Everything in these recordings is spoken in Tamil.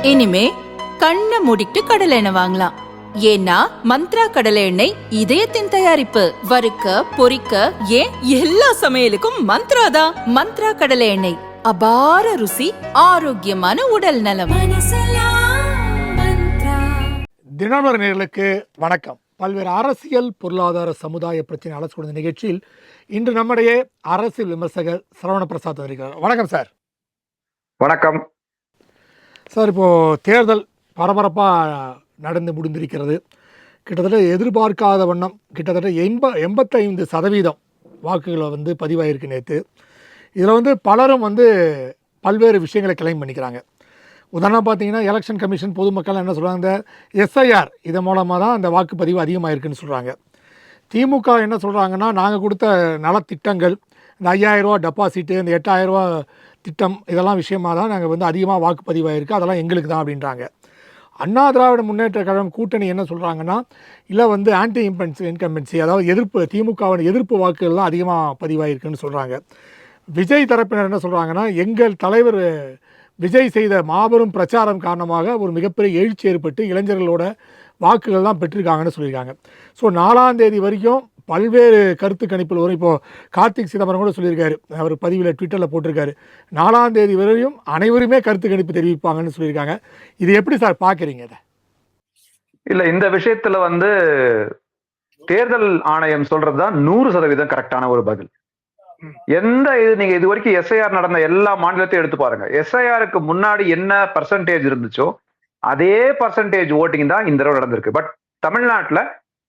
இனிமே கண்ணை மூடிட்டு கடலை எண்ணெய் வாங்கலாம். ஏன்னா மந்த்ரா கடலை எண்ணெய் இதயத்தின் தயாரிப்பு. வறுக்க பொரிக்க ஏன் எல்லா சமையலுக்கும் மந்த்ரா தான். மந்த்ரா கடலை எண்ணெய், அபார ருசி, ஆரோக்கியமான உடல் நலம். தினமலர் நேயர்களுக்கு வணக்கம். பல்வேறு அரசியல், பொருளாதார, சமுதாய பிரச்சனை அலசக்கூடிய நிகழ்ச்சியில் இன்று நம்முடைய அரசியல் விமர்சகர் சரவண பிரசாத் வருகிறார். வணக்கம் சார். வணக்கம் சார். இப்போது தேர்தல் பரபரப்பாக நடந்து முடிந்திருக்கிறது. கிட்டத்தட்ட எதிர்பார்க்காத வண்ணம் கிட்டத்தட்ட 85% வாக்குகளை பதிவாயிருக்கு நேற்று. இதில் பலரும் பல்வேறு விஷயங்களை கிளைம் பண்ணிக்கிறாங்க. உதாரணம் பார்த்தீங்கன்னா, எலெக்ஷன் கமிஷன் பொதுமக்கள் என்ன சொல்கிறாங்க, இந்த எஸ்ஐஆர் இதன் மூலமாக தான் அந்த வாக்குப்பதிவு அதிகமாகிருக்குன்னு சொல்கிறாங்க. திமுக என்ன சொல்கிறாங்கன்னா, நாங்கள் கொடுத்த நலத்திட்டங்கள், இந்த 5000 ரூபா டெபாசிட்டு, இந்த 8000 ரூபா திட்டம், இதெல்லாம் விஷயமாக தான் நாங்கள் அதிகமாக வாக்குப்பதிவாயிருக்கு, அதெல்லாம் எங்களுக்கு தான் அப்படின்றாங்க. அண்ணா திராவிட முன்னேற்ற கழகம் கூட்டணி என்ன சொல்கிறாங்கன்னா, இல்லை ஆன்டி இன்கம்பன்சி, அதாவது திமுகவின் எதிர்ப்பு வாக்குகள்லாம் அதிகமாக பதிவாயிருக்குன்னு சொல்கிறாங்க. விஜய் தரப்பினர் என்ன சொல்கிறாங்கன்னா, எங்கள் தலைவர் விஜய் செய்த மாபெரும் பிரச்சாரம் காரணமாக ஒரு மிகப்பெரிய எழுச்சி ஏற்பட்டு இளைஞர்களோட வாக்குகள் தான் பெற்றிருக்காங்கன்னு சொல்லியிருக்காங்க. ஸோ 4ஆம் தேதி வரைக்கும் பல்வேறு கருத்து கணிப்பில் வரும். இப்போது கார்த்திக் சிதம்பரம் கூட சொல்லியிருக்காரு, அவர் பதிவில் ட்விட்டரில் போட்டிருக்காரு, 4ஆம் தேதி வரையும் அனைவருமே கருத்து கணிப்பு தெரிவிப்பாங்கன்னு சொல்லியிருக்காங்க. இது எப்படி சார் பார்க்குறீங்க இதை? இல்லை, இந்த விஷயத்தில் தேர்தல் ஆணையம் சொல்கிறது தான் 100% கரெக்டான ஒரு பதில். நீங்க இது வரைக்கும் எஸ்ஐஆர் நடந்த எல்லா மாநிலத்தையும் எடுத்து பாருங்க. எஸ்ஐஆருக்கு முன்னாடி என்ன பர்சன்டேஜ் இருந்துச்சோ அதே பர்சன்டேஜ் ஓட்டிங் தான் இந்த தடவை நடந்திருக்கு. பட் தமிழ்நாட்டுல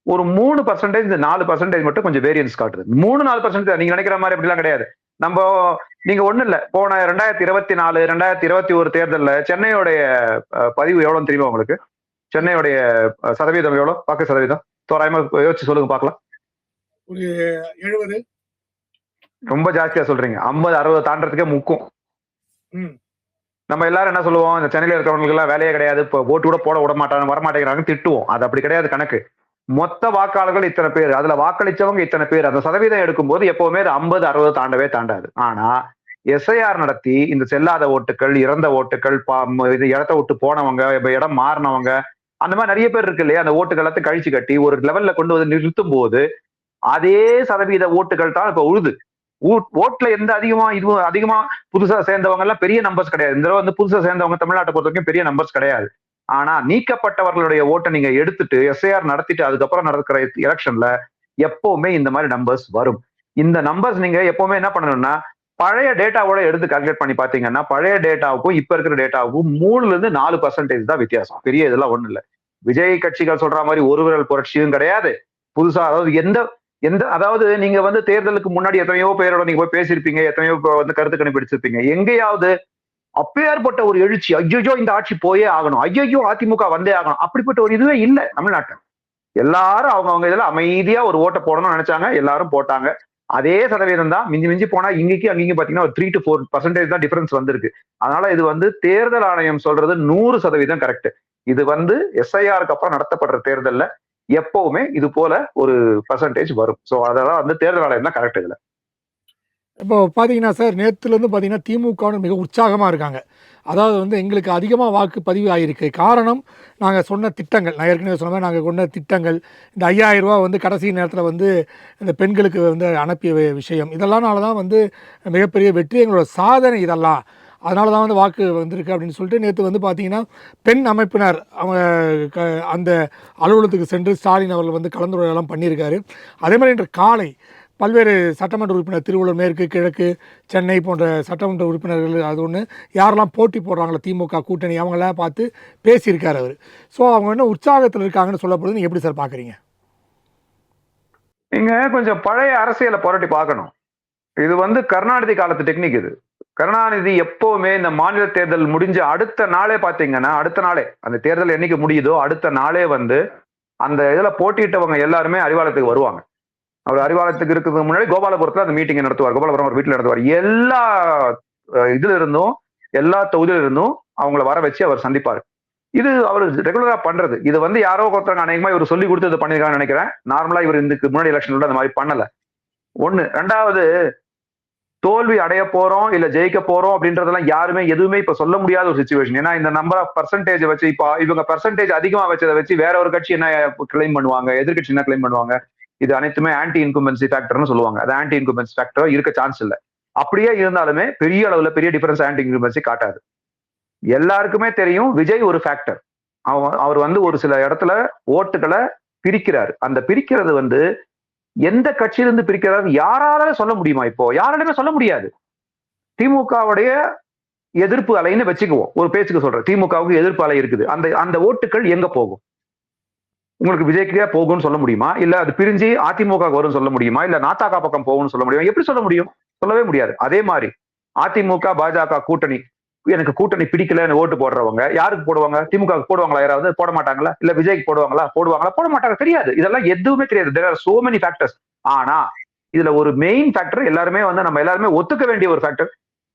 ஒரு 3%, 4% மட்டும் கொஞ்சம் வேரியன்ஸ் காட்டுது. 3-4% நீங்க நினைக்கிற மாதிரி அப்படிலாம் கிடையாது. நீங்க ஒண்ணு இல்ல, போன 2024, 2021 தேர்தல்ல சென்னையோடைய பதிவு எவ்வளவுன்னு தெரியுமா உங்களுக்கு? சென்னையோடைய சதவீதம் எவ்வளவு? வாக்கு சதவீதம் தோராயமா யோசிச்சு சொல்லுங்க பார்க்கலாம். ஒரு 70. ரொம்ப ஜாஸ்தியா சொல்றீங்க. 50-60 தாண்டறதுக்கே முக்கும். நம்ம எல்லாரும் என்ன சொல்லுவோம், இந்த சென்னையில இருக்கிறவங்களுக்கு எல்லாம் வேலையே கிடையாது, இப்போ ஓட்டு கூட போட விட மாட்டாங்க, வரமாட்டேங்கிறாங்க, திட்டுவோம். அது அப்படி கிடையாது. கணக்கு மொத்த வாக்காளர்கள் இத்தனை பேர், அதுல வாக்களிச்சவங்க இத்தனை பேர், அந்த சதவீதம் எடுக்கும்போது எப்பவுமே 50-60 தாண்டவே தாண்டாது. ஆனா எஸ்ஐஆர் நடத்தி இந்த செல்லாத ஓட்டுகள், இறந்த ஓட்டுகள், இது இடத்த விட்டு போனவங்க, இடம் மாறினவங்க, அந்த மாதிரி நிறைய பேர் இருக்கு இல்லையா, அந்த ஓட்டுகள் எல்லாத்தையும் கழிச்சு கட்டி ஒரு லெவல்ல கொண்டு நிறுத்தும் போது அதே சதவீத ஓட்டுகள் தான் இப்ப உழுது. ஓட்டுல எந்த அதிகமா புதுசா சேர்ந்தவங்க எல்லாம் பெரிய நம்பர்ஸ் கிடையாது. இந்த தடவை புதுசா சேர்ந்தவங்க தமிழ்நாட்டை பொறுத்த வரைக்கும் பெரிய நம்பர்ஸ் கிடையாது. ஆனா நீக்கப்பட்டவர்களுடைய ஓட்டை நீங்க எடுத்துட்டு எஸ்ஐஆர் நடத்திட்டு அதுக்கப்புறம் நடக்கிற எலெக்ஷன்ல எப்பவுமே இந்த மாதிரி நம்பர்ஸ் வரும். இந்த நம்பர்ஸ் நீங்க எப்பவுமே என்ன பண்ணணும்னா, பழைய டேட்டாவோட எடுத்து கால்குலேட் பண்ணி பாத்தீங்கன்னா, பழைய டேட்டாவுக்கும் இப்ப இருக்கிற டேட்டாவுக்கும் 3-4% தான் வித்தியாசம். பெரிய இதெல்லாம் ஒண்ணு இல்லை. விஜய் கட்சிகள் சொல்ற மாதிரி ஒரு விரல் புரட்சியும் கிடையாது. புதுசா அதாவது நீங்க தேர்தலுக்கு முன்னாடி எத்தனையோ பேரோட நீங்க போய் பேசியிருப்பீங்க, எத்தனையோ கருத்து கணிப்பிடிச்சிருப்பீங்க. எங்கேயாவது அப்பேற்பட்ட ஒரு எழுச்சி, ஐயோ இந்த ஆட்சி போயே ஆகணும், ஐயோ அதிமுக வந்தே ஆகணும், அப்படிப்பட்ட ஒரு இதுவே இல்லை தமிழ்நாட்டில். எல்லாரும் அவங்க இதுல அமைதியா ஒரு ஓட்டை போடணும்னு நினைச்சாங்க, எல்லாரும் போட்டாங்க. அதே சதவீதம் தான். மிஞ்சி போனா இங்கேயும் அங்கேயும் பாத்தீங்கன்னா ஒரு 3-4% தான் டிஃபரன்ஸ் வந்திருக்கு. அதனால இது தேர்தல் ஆணையம் சொல்றது 100% கரெக்ட். இது எஸ்ஐஆருக்கு அப்புறம் நடத்தப்படுற தேர்தல்ல எப்பவுமே இது போல ஒரு பர்சன்டேஜ் வரும். ஸோ அதெல்லாம் தேர்தல் ஆணையம் தான் கரெக்ட். இதுல இப்போ பார்த்தீங்கன்னா சார், நேற்றுலேருந்து பார்த்தீங்கன்னா திமுக மிக உற்சாகமாக இருக்காங்க. அதாவது எங்களுக்கு அதிகமாக வாக்கு பதிவு ஆகிருக்கு. காரணம், நாங்கள் சொன்ன திட்டங்கள், நான் ஏற்கனவே சொன்ன மாதிரி நாங்கள் கொண்ட திட்டங்கள், இந்த 5000 ரூபா கடைசி நேரத்தில் இந்த பெண்களுக்கு அனுப்பிய விஷயம், இதெல்லாம்னால தான் மிகப்பெரிய வெற்றி, எங்களோட சாதனை இதெல்லாம். அதனால தான் வாக்கு வந்திருக்கு அப்படின்னு சொல்லிட்டு நேற்று பார்த்தீங்கன்னா பெண் அமைப்பினர் அவங்க அந்த அலுவலகத்துக்கு சென்று ஸ்டாலின் அவர்கள் கலந்துரையாடலாம் பண்ணியிருக்காரு. அதே மாதிரி இன்று காலை பல்வேறு சட்டமன்ற உறுப்பினர், திருவள்ளூர் மேற்கு, கிழக்கு, சென்னை போன்ற சட்டமன்ற உறுப்பினர்கள், அது ஒன்று யாரெல்லாம் போட்டி போடுறாங்களோ திமுக கூட்டணி, அவங்களாம் பார்த்து பேசியிருக்காரு அவர். ஸோ அவங்க என்ன உற்சாகத்தில் இருக்காங்கன்னு சொல்லப்படுது. நீங்கள் எப்படி சார் பார்க்குறீங்க? நீங்க கொஞ்சம் பழைய அரசியலை புரட்டி பார்க்கணும். இது கருணாநிதி காலத்து டெக்னிக். இது கருணாநிதி எப்பவுமே இந்த மாநில தேர்தல் முடிஞ்ச அடுத்த நாளே பாத்தீங்கன்னா, அடுத்த நாளே அந்த தேர்தல் என்னைக்கு முடியுதோ அடுத்த நாளே அந்த இதுல போட்டியிட்டவங்க எல்லாருமே அறிவாலயத்துக்கு வருவாங்க. அவர் அறிவாலயத்துக்கு இருக்கிறதுக்கு முன்னாடி கோபாலபுரத்துல அந்த மீட்டிங் நடத்துவார். கோபாலபுரம் ஒரு வீட்டுல நடத்துவார். எல்லா இதுல இருந்தும், எல்லா தொகுதியில இருந்தும் அவங்கள வர வச்சு அவர் சந்திப்பாரு. இது அவர் ரெகுலரா பண்றது. இது யாரோ ஒருத்தவங்க அநேகமா இவர் சொல்லி கொடுத்து இது பண்ணிருக்காங்கன்னு நினைக்கிறேன். நார்மலா இவர் இதுக்கு முன்னாடி எலெக்ஷன்ல அந்த மாதிரி பண்ணல. ஒண்ணு. ரெண்டாவது, தோல்வி அடைய போறோம் இல்ல ஜெயிக்க போறோம் அப்படின்றதெல்லாம் யாருமே எதுவுமே இப்ப சொல்ல முடியாத ஒரு சுச்சுவேஷன். ஏன்னா இந்த நம்பர் ஆஃப் பர்சன்டேஜ் வச்சு இப்ப இவங்க பர்சன்டேஜ் அதிகமா வச்சதை வச்சு வேற ஒரு கட்சி என்ன கிளைம் பண்ணுவாங்க, எதிர்கட்சி என்ன கிளைம் பண்ணுவாங்க, இது அனைத்துமே ஆன்டி இன்கும்பன்சி ஃபேக்டர்னு சொல்லுவாங்க. அது ஆன்டி இன்கும்பன்சி ஃபேக்டர் இருக்க சான்ஸ் இல்ல. அப்படியே இருந்தாலுமே பெரிய அளவுல பெரிய டிஃபரன்ஸ் ஆன்டி இன்கும்பன்சி காட்டாது. எல்லாருக்குமே தெரியும் விஜய் ஒரு ஃபேக்டர். அவர் வந்து ஒரு சில இடத்துல ஓட்டுகளை பிரிக்கிறாரு. அந்த பிரிக்கிறது வந்து எந்த கட்சியிலிருந்து பிரிக்கிறாரு யாரால சொல்ல முடியுமா? இப்போ யாராலுமே சொல்ல முடியாது. திமுகவுடைய எதிர்ப்பு அலைன்னு வச்சுக்குவோம், ஒரு பேச்சுக்கு சொல்றேன். திமுகவுக்கு எதிர்ப்பு அலை இருக்குது. அந்த அந்த ஓட்டுகள் எங்க போகும்? உங்களுக்கு விஜய்க்கே போகும்னு சொல்ல முடியுமா? இல்ல அது பிரிஞ்சு அதிமுக வரும் சொல்ல முடியுமா? இல்ல நாத்தாக்கா பக்கம் போகும்னு சொல்ல முடியுமா? எப்படி சொல்ல முடியும்? சொல்லவே முடியாது. அதே மாதிரி அதிமுக பாஜக கூட்டணி, எனக்கு கூட்டணி பிடிக்கலன்னு ஓட்டு போடுறவங்க யாருக்கு போடுவாங்க? திமுக போடுவாங்களா? யாராவது போட மாட்டாங்களா? இல்ல விஜய்க்கு போடுவாங்களா? போட மாட்டாங்க. தெரியாது. இதெல்லாம் எதுவுமே தெரியாது. there are so many factors. ஆனா இதுல ஒரு மெயின் ஃபேக்டர் எல்லாருமே வந்து நம்ம எல்லாருமே ஒத்துக்க வேண்டிய ஒரு ஃபேக்டர்,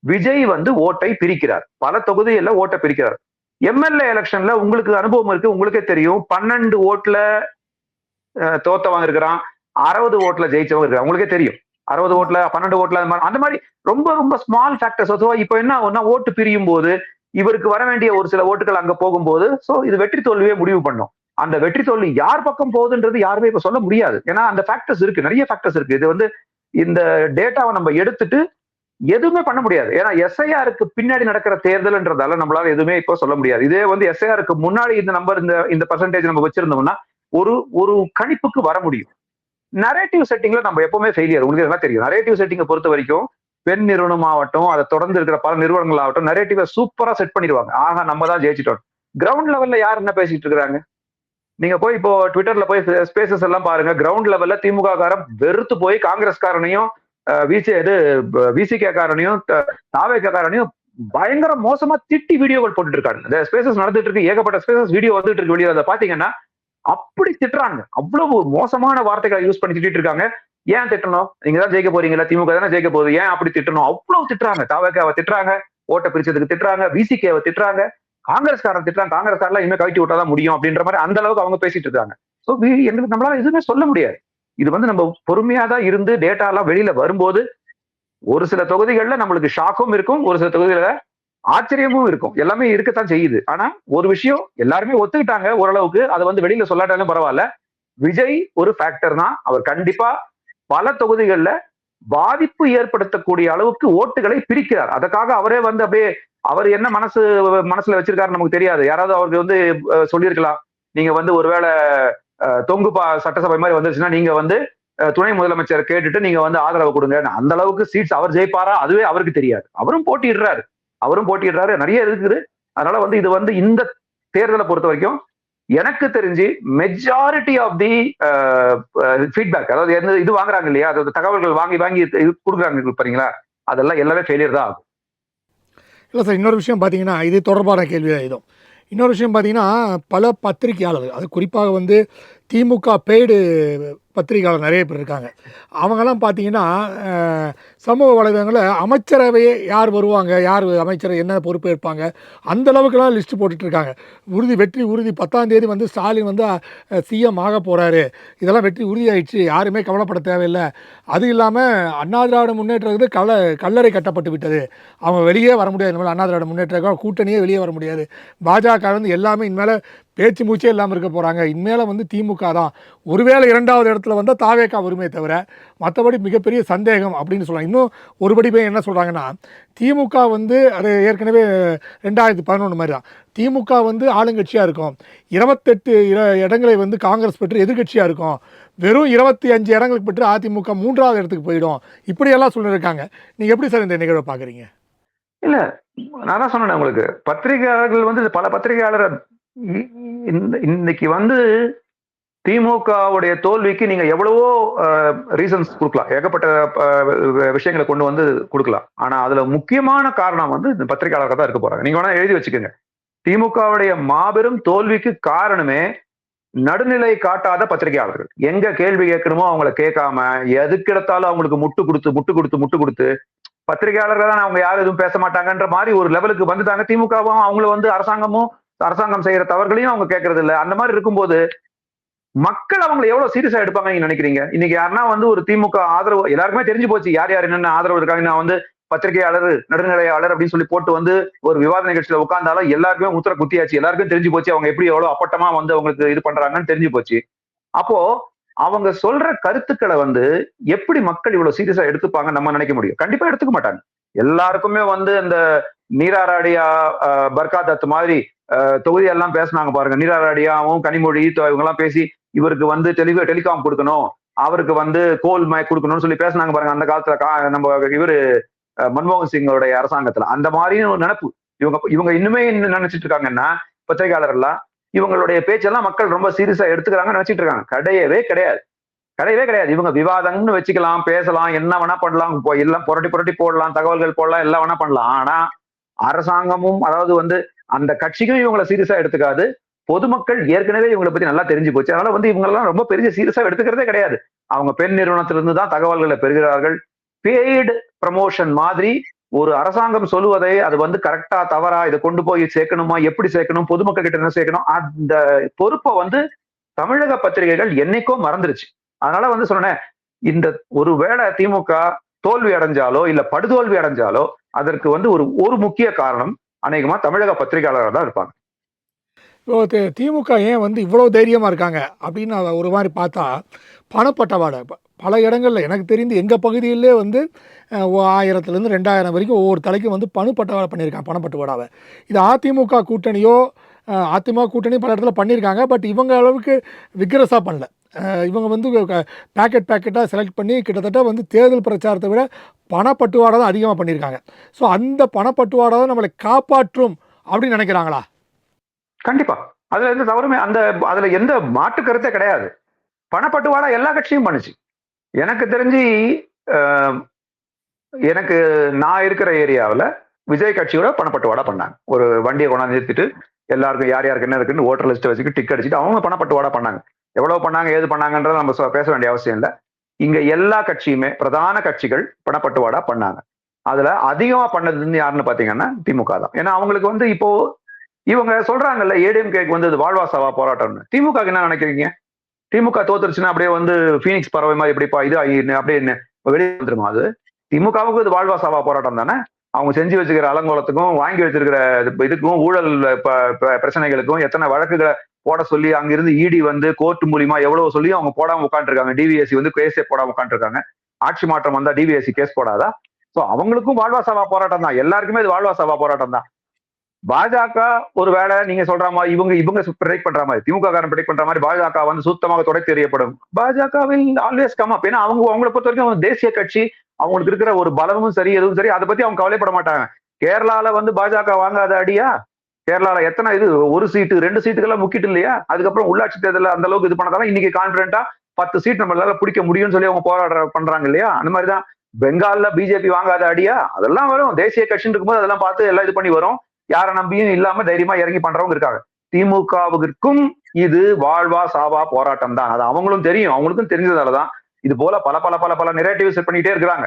விஜய் வந்து ஓட்டை பிரிக்கிறார். பல தொகுதிகளில் ஓட்டை பிரிக்கிறார். எம்எல்ஏ எலெக்ஷன்ல உங்களுக்கு அனுபவம் இருக்கு, உங்களுக்கே தெரியும். 12 ஓட்டுல தோத்தவங்க இருக்கிறான், 60 ஓட்டுல ஜெயிச்சவங்க இருக்கிறான். உங்களுக்கே தெரியும். 60 ஓட்டுல 12 ஓட்டுல அந்த மாதிரி ரொம்ப ரொம்ப ஸ்மால் ஃபேக்டர்ஸ். இப்ப என்ன ஒன்னா ஓட்டு பிரியும் போது இவருக்கு வர வேண்டிய ஒரு சில ஓட்டுகள் அங்க போகும்போது சோ இது வெற்றி தோல்வியே முடிவு பண்ணும். அந்த வெற்றி தோல்வி யார் பக்கம் போகுதுன்றது யாருமே இப்ப சொல்ல முடியாது. ஏன்னா அந்த ஃபேக்டர்ஸ் இருக்கு, நிறைய ஃபேக்டர்ஸ் இருக்கு. இது வந்து இந்த டேட்டாவை நம்ம எடுத்துட்டு எதுவுமே பண்ண முடியாது. ஏன்னா எஸ்ஐஆருக்கு பின்னாடி நடக்கிற தேர்தல்ன்றதால நம்மளால எதுவுமே இப்போ சொல்ல முடியாது. இதே வந்து எஸ்ஐஆருக்கு முன்னாடி இந்த நம்பர் இந்த பர்சன்டேஜ் நம்ம வச்சிருந்தோம்னா ஒரு ஒரு கணிப்புக்கு வர முடியும். நரேட்டிவ் செட்டிங்ல நம்ம எப்பவுமே ஃபெயிலியர். உங்களுக்கு என்ன தெரியும்? நரேட்டிவ் செட்டிங்கை பொறுத்த வரைக்கும் பெண் நிறுவனம் ஆகட்டும், அதை தொடர்ந்து இருக்கிற பல நிறுவனங்கள் ஆகட்டும், நரேட்டிவ சூப்பரா செட் பண்ணிடுவாங்க. ஆக நம்ம தான் ஜெயிச்சிட்டோம். கிரவுண்ட் லெவல்ல யார் என்ன பேசிட்டு இருக்காங்க? நீங்க போய் இப்போ ட்விட்டர்ல போய் ஸ்பேசஸ் எல்லாம் பாருங்க. கிரவுண்ட் லெவல்ல திமுக காரன் வெறுத்து போய் காங்கிரஸ்காரனையும் விசிகே காரனையும் தாவேகா காரனையும் பயங்கர மோசமா திட்டி வீடியோகள் போட்டுட்டு இருக்காங்க. இந்த ஸ்பேசஸ் நடந்துட்டு இருக்கு, ஏகப்பட்ட ஸ்பேசஸ் வீடியோ வந்துட்டு இருக்கு வெளியே. அதை பாத்தீங்கன்னா அப்படி திட்டுறாங்க. அவ்வளவு மோசமான வார்த்தைகளை யூஸ் பண்ணி திட்டிட்டு இருக்காங்க. ஏன் திட்டணும்? நீங்க தான் ஜெயிக்க போறீங்களா, திமுக தானே ஜெயிக்க போகுது, ஏன் அப்படி திட்டணும்? அவ்வளவு திட்டுறாங்க. தாவேகாவை திட்டுறாங்க, ஓட்ட பிரிச்சதுக்கு திட்டுறாங்க, விசிகேவை திட்டுறாங்க, காங்கிரஸ்காரன் திட்டுறாங்க. காங்கிரஸ்காரெல்லாம் இனிமே கழட்டி விட்டாதான் முடியும் அப்படின்ற மாதிரி அந்த அளவுக்கு அவங்க பேசிட்டு இருக்காங்க. சோ எங்களுக்கு நம்மளால எதுவுமே சொல்ல முடியாது. இது வந்து நம்ம பொறுமையா தான் இருந்து டேட்டா எல்லாம் வெளியில வரும்போது ஒரு சில தொகுதிகள்ல நம்மளுக்கு ஷாக்கும் இருக்கும், ஒரு சில தொகுதிகள ஆச்சரியமும் இருக்கும். எல்லாமே இருக்கத்தான் செய்யுது. ஆனா ஒரு விஷயம் எல்லாருமே ஒத்துக்கிட்டாங்க ஓரளவுக்கு. அதை வந்து வெளியில சொல்லாட்டாலும் பரவாயில்ல. விஜய் ஒரு ஃபேக்டர் தான். அவர் கண்டிப்பா பல தொகுதிகளில் பாதிப்பு ஏற்படுத்தக்கூடிய அளவுக்கு ஓட்டுகளை பிரிக்கிறார். அதுக்காக அவரே வந்து அப்படியே அவர் என்ன மனசுல வச்சிருக்காரு நமக்கு தெரியாது. யாராவது அவருக்கு வந்து சொல்லியிருக்கலாம், நீங்க வந்து ஒருவேளை தொங்கு சட்டசபை மாதிரி வந்துருச்சுன்னா நீங்க வந்து துணை முதலமைச்சர் கேட்டுட்டு நீங்க வந்து ஆதரவு கொடுங்க. அந்த அளவுக்கு சீட்ஸ் அவர் ஜெயிப்பாரா அதுவே அவருக்கு தெரியாது. அவரும் போட்டியிடுறாரு, நிறைய இருக்குது. அதனால வந்து இது வந்து இந்த தேர்தலை பொறுத்த வரைக்கும் எனக்கு தெரிஞ்சு மெஜாரிட்டி ஆஃப் தி ஃபீட்பேக், அதாவது இது வாங்குறாங்க இல்லையா, அதாவது தகவல்கள் வாங்கி கொடுக்குறாங்க பாத்தீங்களா, அதெல்லாம் எல்லாமே ஃபெயிலியர் தான் ஆகும். இல்லை சார், இன்னொரு விஷயம் பார்த்தீங்கன்னா இது தொடர்பான கேள்வி தான் இதுவும். இன்னொரு விஷயம் பார்த்தீங்கன்னா பல பத்திரிகையாளர்கள், அது குறிப்பாக வந்து திமுக பெய்டு பத்திரிகையாளர் நிறைய பேர் இருக்காங்க. அவங்கெல்லாம் பார்த்தீங்கன்னா சமூக வலைதளங்களில் அமைச்சரவையே யார் வருவாங்க, யார் அமைச்சர் என்ன பொறுப்பு ஏற்பாங்க, அந்த அளவுக்குலாம் லிஸ்ட்டு போட்டுட்ருக்காங்க. வெற்றி உறுதி 10ஆம் தேதி வந்து ஸ்டாலின் வந்து சிஎம் ஆக போகிறாரு, இதெல்லாம் வெற்றி உறுதியாயிடுச்சு, யாருமே கவலைப்பட தேவையில்லை. அது இல்லாமல் அண்ணா திராவிட முன்னேற்றத்துக்கு கல்லறை கட்டப்பட்டு விட்டது, அவங்க வெளியே வர முடியாது, இனிமேல் அண்ணா திராவிட முன்னேற்ற கூட்டணியே வெளியே வர முடியாது, பாஜக வந்து எல்லாமே இனிமேல் பேச்சு மூச்சே இல்லாமல் இருக்க போகிறாங்க, இனிமேல் வந்து திமுக தான், ஒருவேளை 2வது இடத்துல வந்தால் தாவேகா வருமே தவிர மற்றபடி மிகப்பெரிய சந்தேகம் அப்படின்னு சொல்கிறாங்க. இன்னும் ஒருபடி போய் என்ன சொல்கிறாங்கன்னா, திமுக வந்து அது ஏற்கனவே 2011 மாதிரி தான், திமுக வந்து ஆளுங்கட்சியாக இருக்கும், 28 இடங்களை வந்து காங்கிரஸ் பெற்று எதிர்கட்சியாக இருக்கும், வெறும் 25 இடங்களுக்கு பெற்று அதிமுக 3வது இடத்துக்கு போயிடும், இப்படியெல்லாம் சொல்லியிருக்காங்க. நீங்கள் எப்படி சார் இந்த நிகழ்வை பார்க்குறீங்க? இல்லை, நான் தான் சொன்னேன் உங்களுக்கு, பத்திரிகையாளர்கள் வந்து பல பத்திரிகையாளர் இன்னைக்கு வந்து திமுகவுடைய தோல்விக்கு நீங்க எவ்வளவோ ரீசன்ஸ் கொடுக்கலாம், ஏகப்பட்ட விஷயங்களை கொண்டு வந்து கொடுக்கலாம். ஆனா அதுல முக்கியமான காரணம் வந்து இந்த பத்திரிகையாளர்கள் தான் இருக்க போறாங்க. நீங்க வேணா எழுதி வச்சுக்கோங்க. திமுகவுடைய மாபெரும் தோல்விக்கு காரணமே நடுநிலை காட்டாத பத்திரிகையாளர்கள். எங்க கேள்வி கேட்கணுமோ அவங்களை கேட்காம எதுக்கெடுத்தாலும் அவங்களுக்கு முட்டு கொடுத்து பத்திரிகையாளர்கள் தான் அவங்க யாரும் எதுவும் பேச மாட்டாங்கன்ற மாதிரி ஒரு லெவலுக்கு வந்துட்டாங்க. திமுகவும் அவங்கள வந்து அரசாங்கம் செய்யற தவறுகளையும் அவங்க கேட்கறது இல்லை. அந்த மாதிரி இருக்கும்போது மக்கள் அவங்களை எவ்வளவு சீரியஸா எடுப்பாங்க நீங்க நினைக்கிறீங்க? இன்னைக்கு யாருன்னா வந்து ஒரு திமுக ஆதரவு எல்லாருக்குமே தெரிஞ்சு போச்சு யார் யார் என்னென்ன ஆதரவு இருக்காங்க. நான் வந்து பத்திரிகையாளர், நடுநிலையாளர் அப்படின்னு சொல்லி போட்டு வந்து ஒரு விவாத நிகழ்ச்சியில உட்கார்ந்தாலும் எல்லாருக்குமே முத்திர குத்தியாச்சு. எல்லாருக்கும் தெரிஞ்சு போச்சு அவங்க எப்படி எவ்வளவு அப்பட்டமா வந்து அவங்களுக்கு இது பண்றாங்கன்னு தெரிஞ்சு போச்சு. அப்போ அவங்க சொல்ற கருத்துக்களை வந்து எப்படி மக்கள் இவ்வளவு சீரியஸா எடுத்துப்பாங்க நம்ம நினைக்க முடியும்? கண்டிப்பா எடுத்துக்க மாட்டாங்க. எல்லாருக்குமே வந்து அந்த நீராராடியா பர்காதத் மாதிரி தொகுதியெல்லாம் பேசினாங்க பாருங்க. நீராராடியாவும் கனிமொழி இவங்க எல்லாம் பேசி இவருக்கு வந்து டெலிகாம் கொடுக்கணும், அவருக்கு வந்து கோல் கொடுக்கணும்னு சொல்லி பேசினாங்க பாருங்க. அந்த காலத்துல நம்ம இவரு மன்மோகன் சிங்கோடைய அரசாங்கத்துல அந்த மாதிரியும் ஒரு நினைப்பு. இவங்க இன்னுமே நினைச்சிட்டு இருக்காங்கன்னா பத்திரிகையாளர்கள்லாம் இவங்களுடைய பேச்செல்லாம் மக்கள் ரொம்ப சீரியஸா எடுத்துக்கிறாங்கன்னு நினைச்சிட்டு இருக்காங்க. கிடையவே கிடையாது. கிடையவே கிடையாது. இவங்க விவாதம்னு வச்சுக்கலாம், பேசலாம், என்ன வேணா பண்ணலாம், எல்லாம் புரட்டி போடலாம், தகவல்கள் போடலாம், எல்லாம் வேணா பண்ணலாம். ஆனா அரசாங்கமும் அதாவது வந்து அந்த கட்சிக்கும் இவங்களை சீரியஸா எடுத்துக்காது. பொதுமக்கள் ஏற்கனவே இவங்களை பத்தி நல்லா தெரிஞ்சு போச்சு. அதனால வந்து இவங்க எல்லாம் ரொம்ப பெரிய சீரியஸா எடுத்துக்கிறதே கிடையாது. அவங்க பெண் நிறுவனத்திலிருந்து தான் தகவல்களை பெறுகிறார்கள். பெய்டு ப்ரமோஷன் மாதிரி ஒரு அரசாங்கம் சொல்லுவதை அது வந்து கரெக்டா தவறா இதை கொண்டு போய் சேர்க்கணுமா, எப்படி சேர்க்கணும், பொதுமக்கள் கிட்ட என்ன சேர்க்கணும், அந்த பொறுப்பை வந்து தமிழக பத்திரிகைகள் என்னைக்கோ மறந்துருச்சு. அதனால வந்து சொன்னேன், இந்த ஒருவேளை திமுக தோல்வி அடைஞ்சாலோ இல்ல படுதோல்வி அடைஞ்சாலோ அதற்கு வந்து ஒரு முக்கிய காரணம் அநேகமா தமிழக பத்திரிகையாளர்கள் தான் இருப்பாங்க. இப்போ திமுக ஏன் வந்து இவ்வளோ தைரியமாக இருக்காங்க அப்படின்னு அதை ஒரு மாதிரி பார்த்தா, பணப்பட்டவாடை பல இடங்களில் எனக்கு தெரிந்து எங்கள் பகுதியிலே வந்து 1000லேருந்து 2000 வரைக்கும் ஒவ்வொரு தலைக்கும் வந்து பணப்பட்டவாடை பண்ணியிருக்காங்க, பணப்பட்டுவாடாவை. இது அதிமுக கூட்டணியோ அதிமுக கூட்டணி பல இடத்துல பண்ணியிருக்காங்க. பட் இவங்க அளவுக்கு விக்ரஸாக பண்ணல. இவங்க வந்து பேக்கெட்டாக செலக்ட் பண்ணி கிட்டத்தட்ட வந்து தேர்தல் பிரச்சாரத்தை விட பணப்பட்டுவாடை தான் அதிகமாக பண்ணியிருக்காங்க. ஸோ அந்த பணப்பட்டுவாடை தான் நம்மளை காப்பாற்றும் அப்படின்னு நினைக்கிறாங்களா? கண்டிப்பா. அதுல எந்த தவறுமே அதுல எந்த மாற்று கருத்தே கிடையாது. பணப்பட்டுவாடா எல்லா கட்சியும் பண்ணுச்சு. எனக்கு தெரிஞ்சு எனக்கு நான் இருக்கிற ஏரியாவில் விஜய் கட்சியோட பணப்பட்டுவாடா பண்ணாங்க. ஒரு வண்டியை கொண்டாந்து நிறுத்திட்டு எல்லாருக்கும் யார் யாருக்கு என்ன இருக்குன்னு ஓட்டர் லிஸ்ட் வச்சுட்டு டிக் அடிச்சுட்டு அவங்க பணப்பட்டுவாடா பண்ணாங்க. எவ்வளவு பண்ணாங்க ஏது பண்ணாங்கன்றத நம்ம பேச வேண்டிய அவசியம் இல்லை. இங்க எல்லா கட்சியுமே பிரதான கட்சிகள் பணப்பட்டுவாடா பண்ணாங்க. அதுல அதிகமா பண்ணது யாருன்னு பாத்தீங்கன்னா திமுக தான். ஏன்னா அவங்களுக்கு வந்து இப்போ இவங்க சொல்றாங்கல்ல ஏடிஎம்கேக்கு வந்து வாழ்வாசாவா போராட்டம்னு. திமுக என்ன நினைக்கிறீங்க? திமுக தோத்துருச்சுன்னா அப்படியே வந்து பீனிக்ஸ் பறவை மாதிரி எப்படிப்பா இது அப்படியே வெளியே வந்துருமா? அது திமுகவுக்கு இது வாழ்வாசாவா போராட்டம் தானே. அவங்க செஞ்சு வச்சுக்கிற அலங்கோலத்துக்கும் வாங்கி வச்சிருக்கிற இதுக்கும் ஊழல் பிரச்சனைகளுக்கும் எத்தனை வழக்குகளை போட சொல்லி அங்கிருந்து இடி வந்து கோர்ட் மூலியமா எவ்வளவு சொல்லி அவங்க போடாம உட்காந்துருக்காங்க. டிவிஎஸ்சி வந்து கேஸே போடாம உட்காந்துருக்காங்க. ஆட்சி மாற்றம் வந்தா டிவிஎஸ்சி கேஸ் போடாதா? சோ அவங்களுக்கும் வாழ்வாசாவா போராட்டம் தான். எல்லாருக்குமே இது வாழ்வாசாவா போராட்டம் தான். பாஜக ஒரு வேலை நீங்க சொல்ற மாதிரி இவங்க ப்ரெடிக்ட் பண்ற மாதிரி திமுக காரன் ப்ரெடிக்ட் பண்ற மாதிரி பாஜக வந்து சுத்தமாக தொடர்ச்சி எறியப்படும். பாஜகவில் ஆல்வேஸ் கம் அப். ஏன்னா அவங்களை பொறுத்த வரைக்கும் தேசிய கட்சி, அவங்களுக்கு இருக்கிற ஒரு பலமும் சரி எதுவும் சரி அதை பத்தி அவங்க கவலைப்பட மாட்டாங்க. கேரளால வந்து பாஜக வாங்காத அடியா? கேரளால எத்தனை இது 1 சீட்டு 2 சீட்டுக்கெல்லாம் முக்கிட்டு இல்லையா? அதுக்கப்புறம் உள்ளாட்சி தேர்தலில் அந்த அளவுக்கு இது பண்ணதால இன்னைக்கு கான்பிடென்ட்டா 10 சீட் நம்மளால பிடிக்க முடியும்னு சொல்லி அவங்க பண்றாங்க இல்லையா? அந்த மாதிரிதான் பெங்கால்ல பிஜேபி வாங்காத அடியா? அதெல்லாம் வரும். தேசிய கட்சின்னு இருக்கும்போது அதெல்லாம் பார்த்து எல்லாம் இது பண்ணி வரும். யாரை நம்பியும் இல்லாம தைரியமா இறங்கி பண்றவங்க இருக்காங்க. திமுகவுக்கும் இது வாழ்வா சாவா போராட்டம் தான். அது அவங்களும் தெரியும். அவங்களுக்கும் தெரிஞ்சதாலதான் இது போல பல பல பல பல நெரேட்டிவ் செட் பண்ணிட்டே இருக்கிறாங்க.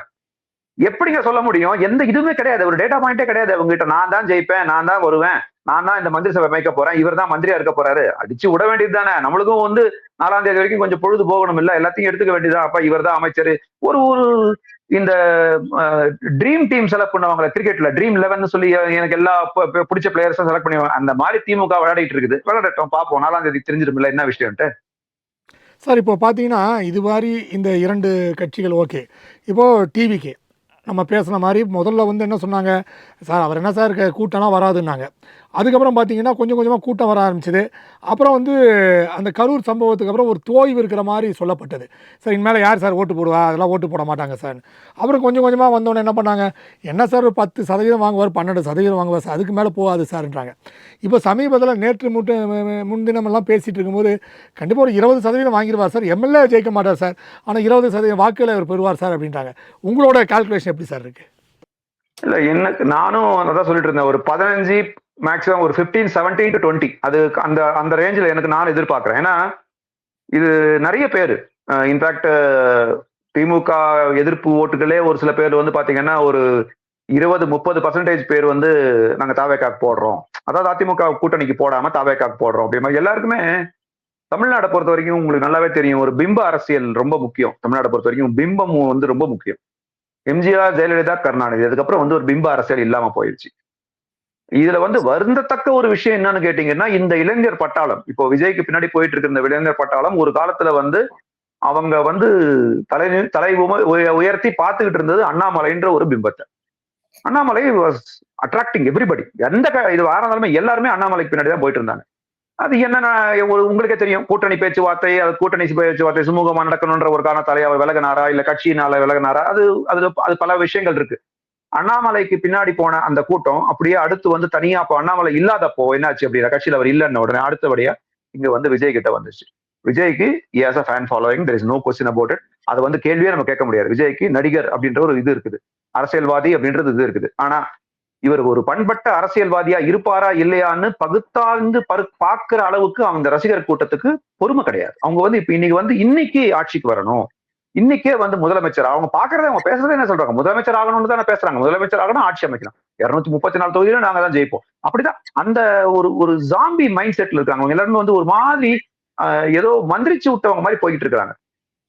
எப்படிங்க சொல்ல முடியும்? எந்த இதுவுமே கிடையாது. ஒரு டேட்டா பாயிண்டே கிடையாது அவங்க கிட்ட. நான் தான் ஜெயிப்பேன், நான் தான் வருவேன், நான் தான் இந்த மந்திரி சபை அமைக்க போறேன், இவர் தான் மந்திரியா இருக்க போறாரு, அடிச்சு விட வேண்டியது தானே. நம்மளுக்கும் வந்து 4ஆம் தேதி வரைக்கும் கொஞ்சம் பொழுது போகணும் இல்ல? எல்லாத்தையும் எடுத்துக்க வேண்டியதா? அப்ப இவர் தான் அமைச்சர். ஒரு இந்த ட்ரீம் டீம் செலக்ட் பண்ணுவாங்க கிரிக்கெட்ல, ட்ரீம் 11 சொல்லி எனக்கு எல்லா பிடிச்ச பிளேயர்ஸும் செலக்ட் பண்ணுவாங்க. அந்த மாதிரி திமுக விளையாடிட்டு இருக்குது. விளையாடட்டும், பார்ப்போம். 4ஆம் தேதி தெரிஞ்சிடும் என்ன விஷயம்ட்டு. சார் இப்போ பார்த்தீங்கன்னா இது மாதிரி இந்த 2 கட்சிகள் ஓகே. இப்போ டிவிக்கு நம்ம பேசுன மாதிரி முதல்ல வந்து என்ன சொன்னாங்க, சார் அவர் என்ன சார் கூட்டம்லாம் வராதுன்னாங்க. அதுக்கப்புறம் பார்த்தீங்கன்னா கொஞ்சம் கொஞ்சமாக கூட்டம் வர ஆரம்பிச்சது. அப்புறம் வந்து அந்த கரூர் சம்பவத்துக்கு அப்புறம் ஒரு தோய்வு இருக்கிற மாதிரி சொல்லப்பட்டது. சார் இனிமேல் யார் சார் ஓட்டு போடுவா, அதெல்லாம் ஓட்டு போட மாட்டாங்க சார். அப்புறம் கொஞ்சம் கொஞ்சமாக வந்தோடனே என்ன பண்ணாங்க, என்ன சார் ஒரு 10% வாங்குவார், 12% வாங்குவார் சார், அதுக்கு மேலே போகாது சார்ன்றாங்க. இப்போ சமீபத்தில் நேற்று முன்தினமெல்லாம் பேசிகிட்டு இருக்கும்போது கண்டிப்பாக ஒரு 20% வாங்கிடுவார் சார், எம்எல்ஏ ஜெயிக்க மாட்டார் சார், ஆனால் 20% வாக்குகளை அவர் பெறுவார் சார் அப்படின்றாங்க. உங்களோட கால்குலேஷன் எப்படி சார் இருக்கு? இல்லை, எனக்கு நானும் அதான் சொல்லிட்டு இருந்தேன். ஒரு 15 மேக்ஸிமம் ஒரு 15, 17 to 20 அது அந்த ரேஞ்சில் எனக்கு நான் எதிர்பார்க்கிறேன். ஏன்னா இது நிறைய பேர் இன்ஃபேக்ட் திமுக எதிர்ப்பு ஓட்டுகளே ஒரு சில பேர் வந்து பாத்தீங்கன்னா ஒரு 20-30% பேர் வந்து நாங்க தாவேக்காக்கு போடுறோம், அதாவது அதிமுக கூட்டணிக்கு போடாம தாவேக்காக்கு போடுறோம் அப்படிமா எல்லாருக்குமே தமிழ்நாடை பொறுத்த வரைக்கும் உங்களுக்கு நல்லாவே தெரியும், ஒரு பிம்ப அரசியல் ரொம்ப முக்கியம். தமிழ்நாடை பொறுத்த வரைக்கும் பிம்பம் வந்து ரொம்ப முக்கியம். எம்ஜிஆர், ஜெயலலிதா, கருணாநிதி அதுக்கப்புறம் வந்து ஒரு பிம்ப அரசியல் இல்லாம போயிடுச்சு. இதுல வந்து வருந்தத்தக்க ஒரு விஷயம் என்னன்னு கேட்டீங்கன்னா, இந்த இளைஞர் பட்டாளம், இப்போ விஜய்க்கு பின்னாடி போயிட்டு இருக்கிற இந்த இளைஞர் பட்டாளம் ஒரு காலத்துல வந்து அவங்க வந்து தலை உயர்த்தி பார்த்துக்கிட்டு இருந்தது அண்ணாமலைன்ற ஒரு பிம்பத்தை. Annamalai was attracting everybody. இது ஆரம்பமே எல்லாருமே அண்ணாமலைக்கு பின்னாடி தான் போயிட்டு இருந்தாங்க. அது என்னன்னா உங்களுக்கே தெரியும், கூட்டணி பேச்சுவார்த்தை, அது கூட்டணி பேச்சுவார்த்தை சுமூகமா நடக்கணும்ன்ற ஒரு காரணத்தாலே அவர் விலகினாரா, இல்ல கட்சியினால விலகினாரா, அது பல விஷயங்கள் இருக்கு. அண்ணாமலைக்கு பின்னாடி போன அந்த கூட்டம் அப்படியே அடுத்து வந்து தனியா அப்போ அண்ணாமலை இல்லாதப்போ என்னாச்சு அப்படின்னா, கட்சியில அவர் இல்லைன்ன உடனே அடுத்தபடியா இங்க வந்து விஜய் கிட்ட வந்துச்சு. விஜய்க்கு has a fan following, there is no question about it. அது வந்து கேள்வியே நம்ம கேட்க முடியாது. விஜய்க்கு நடிகர் அப்படின்ற ஒரு இது இருக்குது, அரசியல்வாதி அப்படின்றது இது இருக்குது. ஆனா இவர் ஒரு பண்பட்ட அரசியல்வாதியா இருப்பாரா இல்லையான்னு பகுத்தாய்ந்து பார்க்கிற அளவுக்கு அந்த ரசிகர் கூட்டத்துக்கு பொறுமை கிடையாது. அவங்க வந்து இப்ப இன்னைக்கு ஆட்சிக்கு வரணும், இன்னைக்கே வந்து முதலமைச்சர் அவங்க பாக்குறத அவங்க பேசுறதே என்ன சொல்றாங்க, முதலமைச்சர் ஆகணும்னு தானே பேசுறாங்க. முதலமைச்சர் ஆகணும், ஆட்சி அமைக்கலாம், 234 தொகுதியில நாங்க தான் ஜெயிப்போம். அப்படிதான் அந்த ஒரு ஜாம்பி மைண்ட் செட்ல இருக்காங்க. அவங்க எல்லாருமே வந்து ஒரு மாதிரி ஏதோ மந்திரிச்சு விட்டவங்க மாதிரி போயிட்டு இருக்காங்க.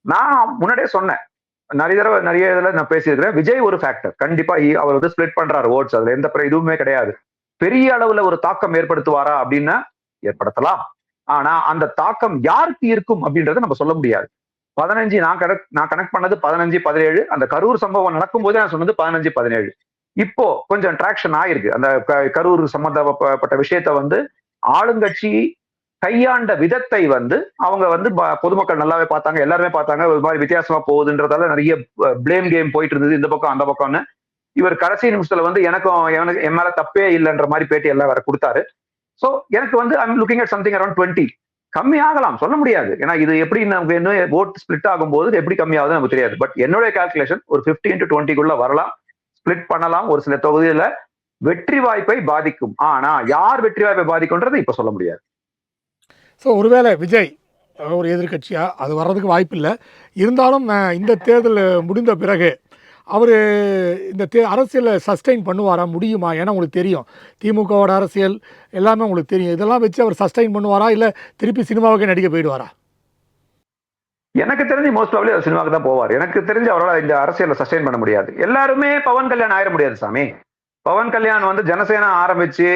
நான் முன்னாடியே சொன்னேன், நிறைய இதுல நான் பேசியிருக்கிறேன், விஜய் ஒரு ஃபேக்டர். கண்டிப்பா அவர் வந்து ஸ்பிளிட் பண்றாரு ஓட்ஸ், அதுல எந்த இதுவுமே கிடையாது. பெரிய அளவுல ஒரு தாக்கம் ஏற்படுத்துவாரா அப்படின்னா ஏற்படுத்தலாம். ஆனா அந்த தாக்கம் யாருக்கு இருக்கும் அப்படின்றத நம்ம சொல்ல முடியாது. 15 நான் கனெக்ட் பண்ணது 15, 17. அந்த கரூர் சம்பவம் நடக்கும் போது நான் சொன்னது 15, 17. இப்போ கொஞ்சம் டிராக்ஷன் ஆயிருக்கு. அந்த கரூர் சம்பந்தப்பட்ட விஷயத்த வந்து ஆளுங்கட்சி கையாண்ட விதத்தை வந்து அவங்க வந்து பொதுமக்கள் நல்லாவே பார்த்தாங்க, எல்லாருமே பார்த்தாங்க. ஒரு மாதிரி வித்தியாசமா போகுதுன்றதால நிறைய பிளேம் கேம் போயிட்டு இருந்தது, இந்த பக்கம் அந்த பக்கம்னு. இவர் கடைசி நிமிஷத்துல வந்து என் மேல தப்பே இல்லைன்ற மாதிரி பேட்டி எல்லாம் வேற கொடுத்தாரு. சோ எனக்கு வந்து I am looking at something around 20. கம்மி ஆகலாம், சொல்ல முடியாது. ஏன்னா இது எப்படி நமக்கு என்ன ஓட் ஸ்பிளிட் ஆகும்போது எப்படி கம்மி ஆகுது நமக்கு தெரியாது. பட் என்னுடைய கால்குலேஷன் ஒரு 15 to 20 வரலாம், ஸ்பிளிட் பண்ணலாம். ஒரு சில தொகுதியில வெற்றி வாய்ப்பை பாதிக்கும். ஆனா யார் வெற்றி வாய்ப்பை பாதிக்கும்ன்றது இப்ப சொல்ல முடியாது. ஸோ ஒருவேளை விஜய் ஒரு எதிர்கட்சியா அது வர்றதுக்கு வாய்ப்பு இல்லை. இருந்தாலும் இந்த தேர்தல் முடிந்த பிறகு அவர் இந்த அரசியலை சஸ்டெயின் பண்ணுவாரா, முடியுமா? ஏன்னா உங்களுக்கு தெரியும் திமுகவோட அரசியல் எல்லாமே உங்களுக்கு தெரியும். இதெல்லாம் வச்சு அவர் சஸ்டெயின் பண்ணுவாரா, இல்லை திருப்பி சினிமாவுக்கே நடிக்க போயிடுவாரா? எனக்கு தெரிஞ்சு மோஸ்ட் ப்ராபபிலி அவர் சினிமாவுக்கு தான் போவார். எனக்கு தெரிஞ்சு அவரால் இந்த அரசியலை சஸ்டெயின் பண்ண முடியாது. எல்லாருமே பவன் கல்யாண் ஆயிட முடியாது சாமி. பவன் கல்யாண் வந்து ஜனசேனா ஆரம்பிச்சு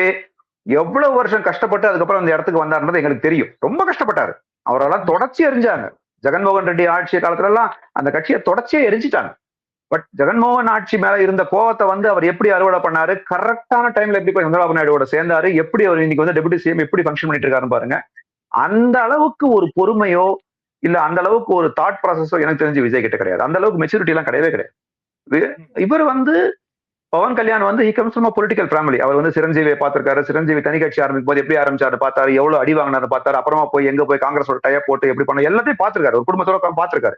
எவ்வளவு வருஷம் கஷ்டப்பட்டு அதுக்கப்புறம் அந்த இடத்துக்கு வந்தாருன்றது எங்களுக்கு தெரியும். ரொம்ப கஷ்டப்பட்டாரு. அவரெல்லாம் தொடர்ச்சி எரிஞ்சாங்க. ஜெகன்மோகன் ரெட்டி ஆட்சி காலத்துல எல்லாம் அந்த கட்சியை தொடர்ச்சியே எரிஞ்சிட்டாங்க. பட் ஜெகன்மோகன் ஆட்சி மேல இருந்த கோவத்தை வந்து அவர் எப்படி அறுவடை பண்ணாரு, கரெக்டான டைம்ல எப்படி போய் சந்திரபாபு நாயுடுவோட சேர்ந்தாரு, எப்படி அவர் இன்னைக்கு வந்து டெபுட்டி சிஎம் எப்படி ஃபங்க்ஷன் பண்ணிட்டு இருக்காருன்னு பாருங்க. அந்த அளவுக்கு ஒரு பொறுமையோ இல்ல அந்த அளவுக்கு ஒரு தாட் ப்ராசஸோ எனக்கு தெரிஞ்சு விஜய் கிட்ட கிடையாது. அந்த அளவுக்கு மெச்சூரிட்டி எல்லாம் கிடையவே கிடையாது. இவர் வந்து பவன் கல்யாண் வந்து he comes from a political family. அவர் வந்து சிரஞ்சீவியை பார்த்திருக்காரு. சிரஞ்சீவி தனி கட்சி ஆரம்பிக்கும் போது எப்படி ஆரம்பிச்சாரு பார்த்தாரு, எவ்வளவு அடி வாங்கினாரு பார்த்தாரு, அப்புறமா போய் எங்க போய் காங்கிரஸோட டைய போட்டு எப்படி பண்ண எல்லாத்தையும் பார்த்திருக்காரு. ஒரு குடும்பத்தோட பார்த்திருக்காரு.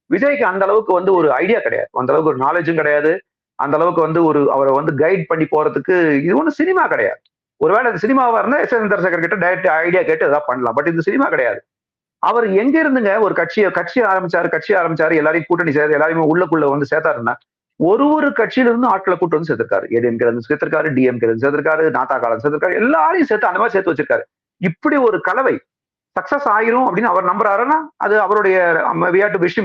விஜய்க்கு அந்த அளவுக்கு வந்து ஒரு ஐடியா கிடையாது, அந்த அளவுக்கு ஒரு நாலேஜும் கிடையாது, அந்த அளவுக்கு வந்து ஒரு அவரை வந்து கைட் பண்ணி போறதுக்கு இது ஒன்றும் சினிமா கிடையாது. ஒருவேளை இது சினிமாவா இருந்தா எஸ் எஸ் சந்திரசேகர் கிட்ட டைரக்ட் ஐடியா கேட்டு ஏதாவது பண்ணலாம். பட் இது சினிமா கிடையாது. அவர் எங்க இருந்துங்க ஒரு கட்சி ஆரம்பிச்சாரு, எல்லாரையும் கூட்டணி சேர்த்து எல்லாரையுமே உள்ளுக்குள்ள வந்து சேர்த்தாருன்னா ஒரு கட்சியில இருந்து ஆட்களை கூட்டு வந்து சேர்த்திருக்காரு. ஏடிஎம்கே இருந்து சேர்த்திருக்காரு, டிஎம்கே இருந்து சேர்த்திருக்காரு, நாட்டாக்கால சேர்த்திருக்காரு, எல்லாரையும் சேர்த்து அந்த மாதிரி சேர்த்து வச்சிருக்காரு. இப்படி ஒரு கலவை சக்சஸ் ஆயிரும் அப்படின்னு அவர் நம்புறாருன்னா அது அவருடைய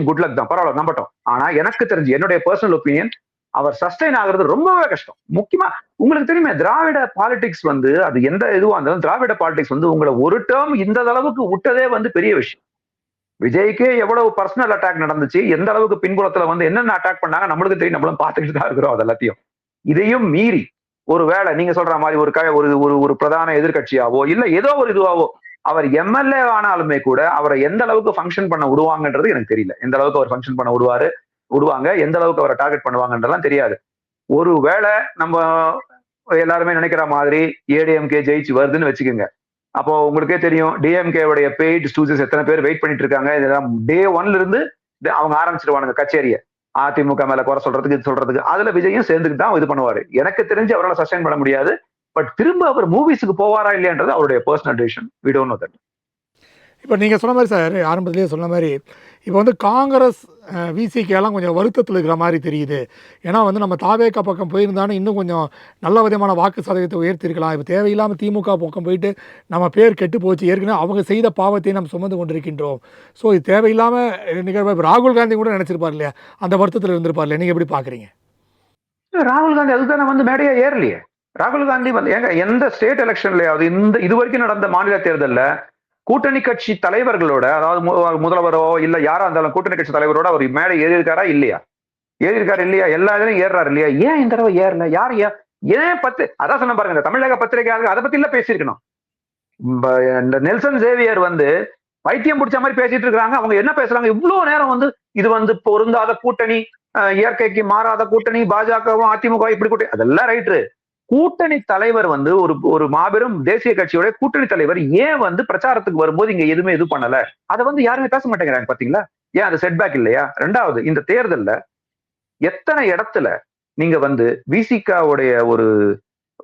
குட் லக் தான், பரவாயில்ல நம்பட்டும். ஆனா எனக்கு தெரிஞ்சு என்னுடைய பர்சனல் ஒப்பீனியன் அவர் சஸ்டைன் ஆகுறது ரொம்பவே கஷ்டம். முக்கியமா உங்களுக்கு தெரியுமே திராவிட பாலிடிக்ஸ் வந்து அது எந்த இதுவா இருந்தாலும் திராவிட பாலிடிக்ஸ் வந்து உங்களை ஒரு டேர்ம் இந்த அளவுக்கு விட்டதே வந்து பெரிய விஷயம். விஜய்க்கே எவ்வளவு பர்சனல் அட்டாக் நடந்துச்சு, எந்த அளவுக்கு பின்புலத்துல வந்து என்னென்ன அட்டாக் பண்ணாங்க நம்மளுக்கு தெரியும், நம்மளும் பார்த்துக்கிட்டு தான் இருக்கிறோம் அது எல்லாத்தையும். இதையும் மீறி ஒரு வேளை நீங்க சொல்ற மாதிரி ஒரு பிரதான எதிர்கட்சியாவோ இல்ல ஏதோ ஒரு இதுவாவோ அவர் எம்எல்ஏ ஆனாலுமே கூட அவரை எந்த அளவுக்கு ஃபங்க்ஷன் பண்ண விடுவாங்கன்றது எனக்கு தெரியல. எந்த அளவுக்கு அவர் ஃபங்க்ஷன் பண்ண விடுவாங்க, எந்த அளவுக்கு அவரை டார்கெட் பண்ணுவாங்கன்றதெல்லாம் தெரியாது. ஒரு வேளை நம்ம எல்லாருமே நினைக்கிற மாதிரி ஏடிஎம்கே ஜெயிச்சு வருதுன்னு வச்சுக்கோங்க. அப்போ உங்களுக்கே தெரியும் டிஎம்கேவுடைய பெய்ட் ஸ்டூடெண்ட்ஸ் எத்தனை பேர் வெயிட் பண்ணிட்டு இருக்காங்க. இதெல்லாம் டே 1ல இருந்து அவங்க ஆரம்பிச்சிருவானுங்க கச்சேரியை, அதிமுக மேல குறை சொல்றதுக்கு இது சொல்றதுக்கு. அதுல விஜயும் சேர்ந்துக்கு தான் இது பண்ணுவாரு. எனக்கு தெரிஞ்சு அவரால் சஸ்டைன் பண்ண முடியாது. பட் திரும்ப அவர் மூவிஸுக்கு போவாரா இல்லையான்றது அவருடைய personal decision. We don't know that. இப்போ நீங்கள் சொன்ன மாதிரி சார், ஆரம்பத்திலேயே சொன்ன மாதிரி இப்போ வந்து காங்கிரஸ் விசிகேலாம் கொஞ்சம் வருத்தத்தில் இருக்கிற மாதிரி தெரியுது. ஏன்னா வந்து நம்ம தாவேகா பக்கம் போயிருந்தாலும் இன்னும் கொஞ்சம் நல்ல விதமான வாக்கு சதவீதத்தை உயர்த்திருக்கலாம். இப்போ தேவையில்லாமல் திமுக பக்கம் போயிட்டு நம்ம பேர் கெட்டு போச்சு. ஏற்கனவே அவங்க செய்த பாவத்தை நம்ம சுமந்து கொண்டிருக்கின்றோம். ஸோ இது தேவையில்லாமல் நிகழ்வு. இப்போ ராகுல் காந்தி கூட நினச்சிருப்பார் இல்லையா, அந்த வருத்தத்தில் இருந்திருப்பார் இல்லையா? நீங்கள் எப்படி பார்க்குறீங்க? ராகுல் காந்தி அதுதானே வந்து மேடையா ஏறலையே. ராகுல் காந்தி வந்து ஏங்க எந்த ஸ்டேட் எலெக்ஷன்லயாவது இது வரைக்கும் நடந்த மாநில தேர்தல்ல கூட்டணி கட்சி தலைவர்களோட, அதாவது முதல்வரோ இல்ல யாரா இருந்தாலும் கூட்டணி கட்சி தலைவரோட அவர் மேடை ஏறி இருக்காரா இல்லையா? ஏறி இருக்காரு இல்லையா? எல்லா இதுலயும் ஏறாரு இல்லையா? ஏன் இந்த தடவை ஏறல? யார் ஏன் அதான் சொன்ன பாருங்க, இந்த தமிழக பத்திரிகையாளர்கள் அதை பத்தி இல்ல பேசியிருக்கணும். இந்த நெல்சன் சேவியர் வந்து பைத்தியம் பிடிச்ச மாதிரி பேசிட்டு இருக்காங்க. அவங்க என்ன பேசுறாங்க இவ்வளவு நேரம் வந்து இது வந்து பொருந்தாத கூட்டணி, இயற்கைக்கு மாறாத கூட்டணி, பாஜகவும் அதிமுக இப்படி கூட்டணி, அதெல்லாம் ரைட்டு. கூட்டணி தலைவர் வந்து ஒரு மாபெரும் தேசிய கட்சியோட கூட்டணி தலைவர் ஏன் வந்து பிரச்சாரத்துக்கு வரும்போது இங்க எதுவுமே இது பண்ணல? அதை வந்து யாருமே பேச மாட்டேங்கிறாங்க. பாத்தீங்களா? ஏன் அது செட்பேக் இல்லையா? ரெண்டாவது, இந்த தேர்தல்ல எத்தனை இடத்துல நீங்க வந்து விசிகாவுடைய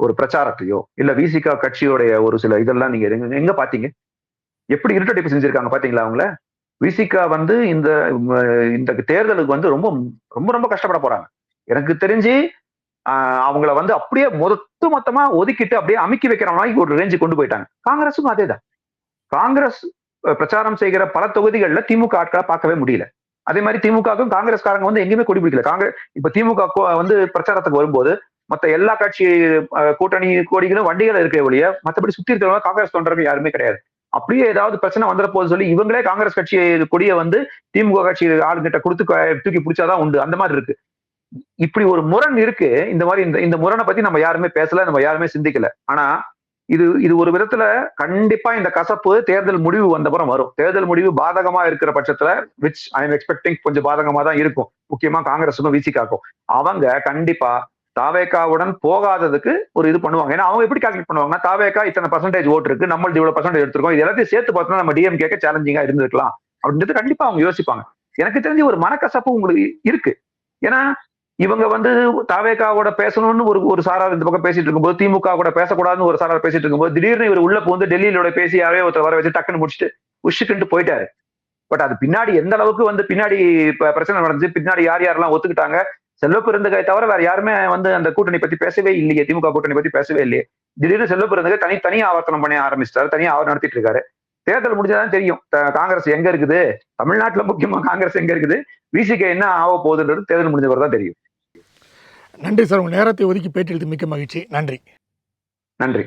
ஒரு பிரச்சாரத்தையோ இல்ல விசிகா கட்சியோடைய ஒரு சில இதெல்லாம் நீங்க எங்க பாத்தீங்க? எப்படி இருட்டடிப்பு செஞ்சிருக்காங்க பாத்தீங்களா அவங்கள? விசிகா வந்து இந்த தேர்தலுக்கு வந்து ரொம்ப ரொம்ப ரொம்ப கஷ்டப்பட போறாங்க. எனக்கு தெரிஞ்சு அவங்கள வந்து அப்படியே மொத்தமா ஒதுக்கிட்டு அப்படியே அமுக்கி வைக்கிற மாதிரி ஒரு ரேஞ்சு கொண்டு போயிட்டாங்க. காங்கிரஸும் அதேதான். காங்கிரஸ் பிரச்சாரம் செய்கிற பல தொகுதிகளில் திமுக ஆட்களை பார்க்கவே முடியல. அதே மாதிரி திமுகவுக்கும் காங்கிரஸ்காரங்க வந்து எங்கேயுமே கொடி பிடிக்கல. இப்ப திமுக வந்து பிரச்சாரத்துக்கு வரும்போது மத்த எல்லா கட்சி கூட்டணி கொடிகளும் வண்டிகள் இருக்க ஒழிய மற்றபடி சுத்தி இருக்கிறவங்க காங்கிரஸ் தொண்டர்கள் யாருமே கிடையாது. அப்படியே ஏதாவது பிரச்சனை வந்துட போது சொல்லி இவங்களே காங்கிரஸ் கட்சி கொடியை வந்து திமுக கட்சி ஆளுங்கிட்ட கொடுத்து தூக்கி பிடிச்சாதான் உண்டு. அந்த மாதிரி இருக்கு. இப்படி ஒரு முரண் இருக்கு. இந்த மாதிரி இந்த முரணை பத்தி நம்ம யாருமே பேசல, நம்ம யாருமே சிந்திக்கல. ஆனா இது ஒரு விதத்துல கண்டிப்பா இந்த கசப்பு தேர்தல் முடிவு வந்தப்புறம் வரும். தேர்தல் முடிவு பாதகமா இருக்கிற பட்சத்துல விச் ஐ எம் எக்ஸ்பெக்டிங் கொஞ்சம் பாதகமா தான் இருக்கும். முக்கியமா காங்கிரஸுக்கும் விசிகாக்கும் அவங்க கண்டிப்பா தாவேகாவுடன் போகாததுக்கு ஒரு இது பண்ணுவாங்க. ஏன்னா அவங்க எப்படி கால்குலேட் பண்ணுவாங்கன்னா, தாவேகா இத்தனை பர்சன்டேஜ் ஓட்டு இருக்கு, நம்மளுக்கு இவ்வளவு பர்சன்டேஜ் எடுத்திருக்கோம், இது எல்லாத்தையும் சேர்த்து பார்த்தோம்னா நம்ம டிஎம்கே சேலஞ்சிங்கா இருந்திருக்கலாம் அப்படின்றது கண்டிப்பா அவங்க யோசிப்பாங்க. எனக்கு தெரிஞ்சு ஒரு மனக்கசப்பு உங்களுக்கு இருக்கு. ஏன்னா இவங்க வந்து தாவேகாவோட பேசணும்னு ஒரு சாரார் இந்த பக்கம் பேசிட்டு இருக்கும்போது, திமுக கூட பேசக்கூடாதுன்னு ஒரு சாரார் பேசிட்டு இருக்கும்போது, திடீர்னு இவர் உள்ள வந்து டெல்லியிலோட பேசி யாரே ஒருத்தர் வர வச்சு டக்குன்னு முடிச்சுட்டு உஷுக்குன்ட்டு போயிட்டாரு. பட் அது பின்னாடி எந்த அளவுக்கு வந்து பின்னாடி பிரச்சனை நடந்துச்சு, பின்னாடி யார் யாரெல்லாம் ஒத்துக்கிட்டாங்க, செல்வ பெருந்தகை தவிர வேற யாருமே வந்து அந்த கூட்டணி பத்தி பேசவே இல்லையே, திமுக கூட்டணி பத்தி பேசவே இல்லையே. திடீர்னு செல்வ பெருந்தகை தனியா ஆவர்த்தனம் பண்ண ஆரம்பிச்சிட்டாரு, தனியா அவர் நடத்திட்டு இருக்காரு. தேர்தல் முடிஞ்சாதான் தெரியும் காங்கிரஸ் எங்க இருக்குது, தமிழ்நாட்டுல முக்கியமா காங்கிரஸ் எங்க இருக்குது, விசிகே என்ன ஆக போகுதுன்றது தேர்தல் முடிஞ்சவரை தான் தெரியும். நன்றி சார், உங்கள் நேரத்தை ஒதுக்கி பேட்டியெடுத்து மிக்க மகிழ்ச்சி. நன்றி. நன்றி.